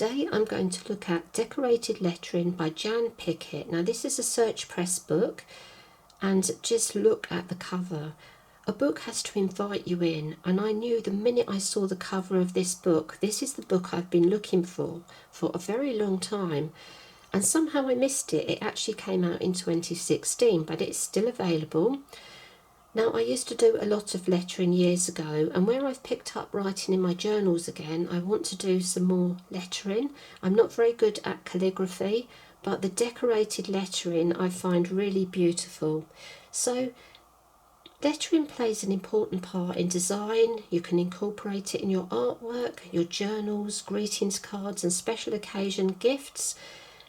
today I'm going to look at Decorated Lettering by Jan Pickett. Now this is a Search Press book, and just look at the cover. A book has to invite you in, and I knew the minute I saw the cover of this book, this is the book I've been looking for a very long time, and somehow I missed it. It actually came out in 2016, but it's still available. Now, I used to do a lot of lettering years ago, and where I've picked up writing in my journals again, I want to do some more lettering. I'm not very good at calligraphy, but the decorated lettering I find really beautiful. So, lettering plays an important part in design. You can incorporate it in your artwork, your journals, greetings cards and special occasion gifts.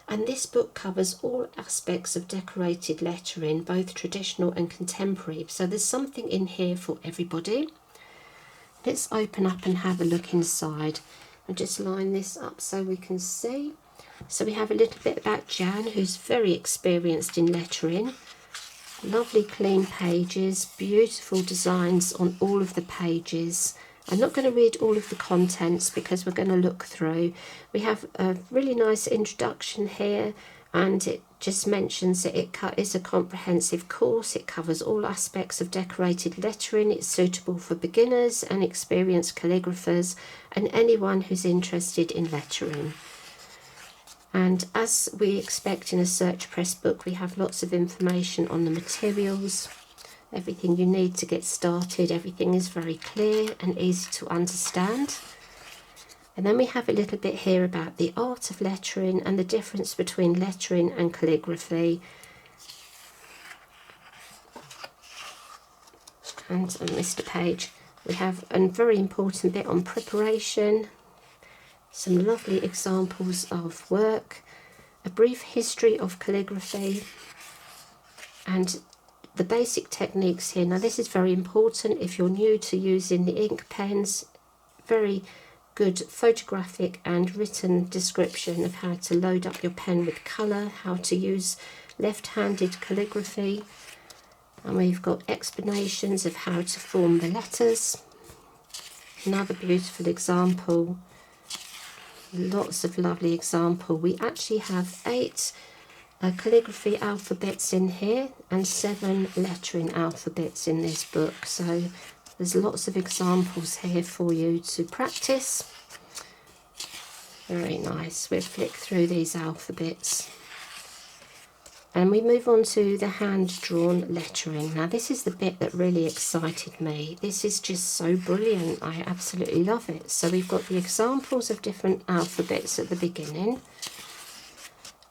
And this book covers all aspects of decorated lettering, both traditional and contemporary. So there's something in here for everybody. Let's open up and have a look inside. I'll just line this up so we can see. So we have a little bit about Jan, who's very experienced in lettering. Lovely clean pages, beautiful designs on all of the pages. I'm not going to read all of the contents because we're going to look through. We have a really nice introduction here, and it just mentions that it is a comprehensive course. It covers all aspects of decorated lettering. It's suitable for beginners and experienced calligraphers and anyone who's interested in lettering. And as we expect in a Search Press book, we have lots of information on the materials. Everything you need to get started. Everything is very clear and easy to understand. And then we have a little bit here about the art of lettering and the difference between lettering and calligraphy. And on this page we have a very important bit on preparation, some lovely examples of work, a brief history of calligraphy, and the basic techniques here. Now this is very important if you're new to using the ink pens. Very good photographic and written description of how to load up your pen with colour, how to use left-handed calligraphy, and we've got explanations of how to form the letters. Another beautiful example, lots of lovely example. We actually have 8 calligraphy alphabets in here and 7 lettering alphabets in this book, so there's lots of examples here for you to practice. Very nice. We'll flick through these alphabets and we move on to the hand-drawn lettering. Now this is the bit that really excited me. This is just so brilliant. I absolutely love it. So we've got the examples of different alphabets at the beginning,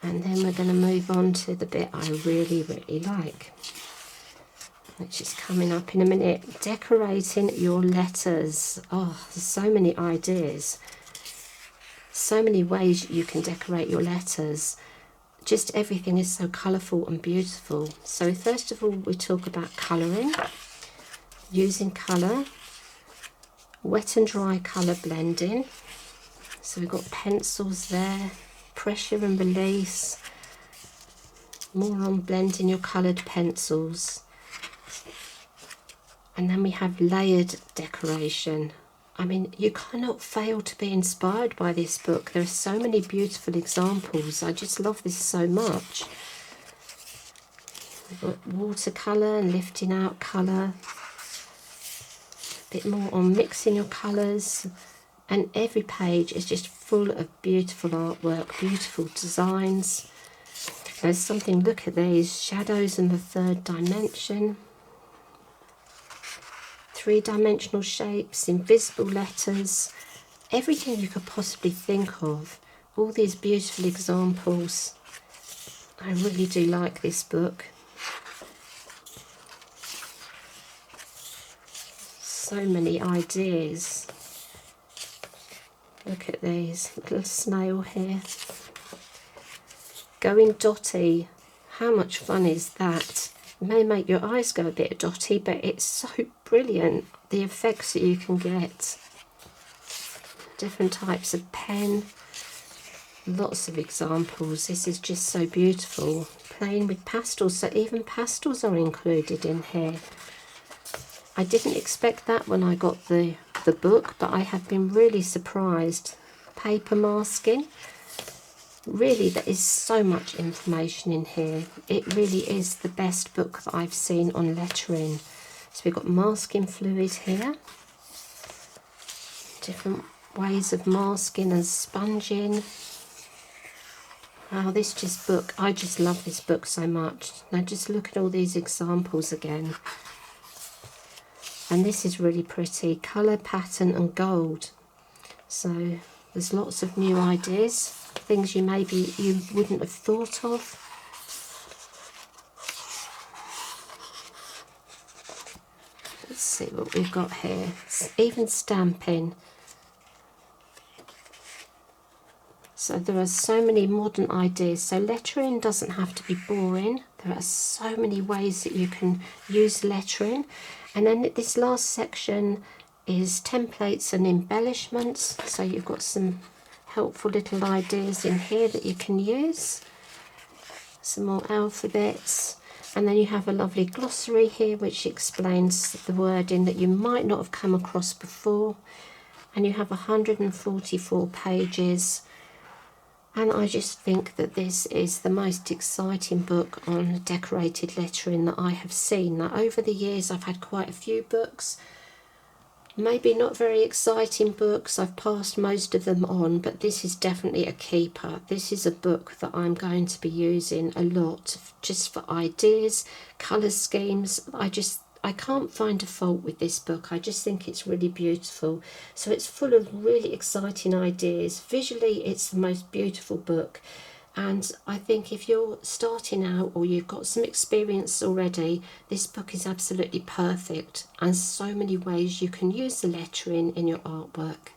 and then we're going to move on to the bit I really like, which is coming up in a minute. Decorating your letters. Oh, there's so many ideas. So many ways you can decorate your letters. Just everything is so colourful and beautiful. So first of all, we talk about colouring. Using colour. Wet and dry colour blending. So we've got pencils there. Pressure and release, more on blending your coloured pencils. And then we have layered decoration. I mean, you cannot fail to be inspired by this book. There are so many beautiful examples. I just love this so much. We've got watercolour and lifting out colour. A bit more on mixing your colours. And every page is just full of beautiful artwork, beautiful designs. There's something, look at these, shadows in the 3rd dimension. 3-dimensional shapes, invisible letters, everything you could possibly think of. All these beautiful examples. I really do like this book. So many ideas. Look at these, little snail here. Going dotty, how much fun is that? It may make your eyes go a bit dotty, but it's so brilliant, the effects that you can get. Different types of pen, lots of examples. This is just so beautiful. Playing with pastels, so even pastels are included in here. I didn't expect that when I got the book, but I have been really surprised. paper masking. Really, there is so much information in here. It really is the best book that I've seen on lettering. So we've got masking fluid here, different ways of masking and sponging. Wow, I just love this book so much. Now just look at all these examples again. And this is really pretty, colour, pattern and gold. So there's lots of new ideas, things you wouldn't have thought of. Let's see what we've got here. Even stamping. So there are so many modern ideas. So lettering doesn't have to be boring. There are so many ways that you can use lettering. And then this last section is templates and embellishments. So you've got some helpful little ideas in here that you can use. Some more alphabets. And then you have a lovely glossary here which explains the wording that you might not have come across before. And you have 144 pages. And I just think that this is the most exciting book on decorated lettering that I have seen. Now, over the years, I've had quite a few books. Maybe not very exciting books. I've passed most of them on, but this is definitely a keeper. This is a book that I'm going to be using a lot just for ideas, colour schemes. I can't find a fault with this book. I just think it's really beautiful. So it's full of really exciting ideas. Visually, it's the most beautiful book. And I think if you're starting out or you've got some experience already, this book is absolutely perfect. And so many ways you can use the lettering in your artwork.